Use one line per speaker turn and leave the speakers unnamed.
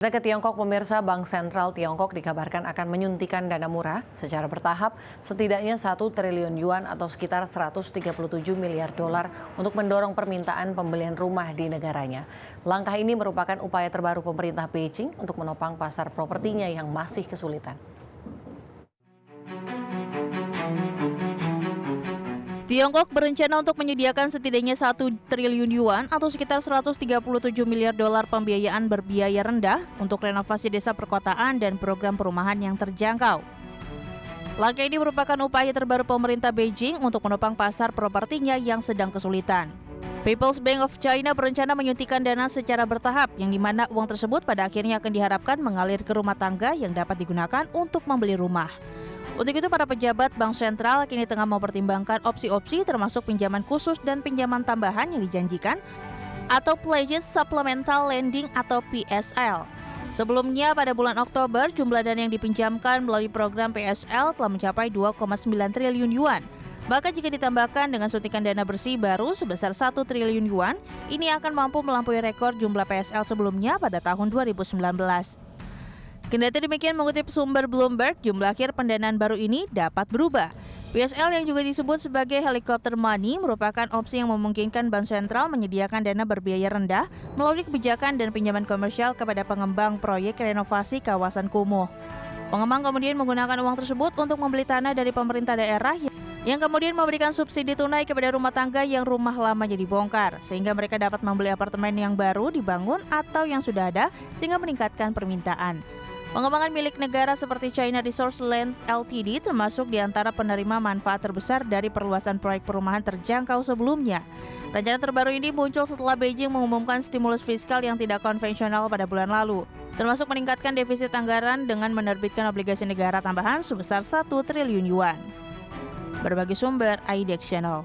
Kita ke Tiongkok, pemirsa. Bank Sentral Tiongkok dikabarkan akan menyuntikkan dana murah secara bertahap setidaknya 1 triliun yuan atau sekitar 137 miliar dolar untuk mendorong permintaan pembelian rumah di negaranya. Langkah ini merupakan upaya terbaru pemerintah Beijing untuk menopang pasar propertinya yang masih kesulitan.
Tiongkok berencana untuk menyediakan setidaknya 1 triliun yuan atau sekitar 137 miliar dolar pembiayaan berbiaya rendah untuk renovasi desa perkotaan dan program perumahan yang terjangkau. Langkah ini merupakan upaya terbaru pemerintah Beijing untuk menopang pasar propertinya yang sedang kesulitan. People's Bank of China berencana menyuntikkan dana secara bertahap, yang dimana uang tersebut pada akhirnya akan diharapkan mengalir ke rumah tangga yang dapat digunakan untuk membeli rumah. Untuk itu, para pejabat Bank Sentral kini tengah mempertimbangkan opsi-opsi termasuk pinjaman khusus dan pinjaman tambahan yang dijanjikan atau Pledges Supplemental Lending atau PSL. Sebelumnya pada bulan Oktober, jumlah dana yang dipinjamkan melalui program PSL telah mencapai 2,9 triliun yuan. Bahkan jika ditambahkan dengan suntikan dana bersih baru sebesar 1 triliun yuan, ini akan mampu melampaui rekor jumlah PSL sebelumnya pada tahun 2019. Kendati demikian, mengutip sumber Bloomberg, jumlah akhir pendanaan baru ini dapat berubah. PSL yang juga disebut sebagai helicopter money merupakan opsi yang memungkinkan Bank Sentral menyediakan dana berbiaya rendah melalui kebijakan dan pinjaman komersial kepada pengembang proyek renovasi kawasan kumuh. Pengembang kemudian menggunakan uang tersebut untuk membeli tanah dari pemerintah daerah yang kemudian memberikan subsidi tunai kepada rumah tangga yang rumah lamanya dibongkar, sehingga mereka dapat membeli apartemen yang baru dibangun atau yang sudah ada sehingga meningkatkan permintaan. Pengembangan milik negara seperti China Resource Land Ltd termasuk di antara penerima manfaat terbesar dari perluasan proyek perumahan terjangkau sebelumnya. Rencana terbaru ini muncul setelah Beijing mengumumkan stimulus fiskal yang tidak konvensional pada bulan lalu, termasuk meningkatkan defisit anggaran dengan menerbitkan obligasi negara tambahan sebesar 1 triliun yuan. Berbagai sumber, IDX Channel.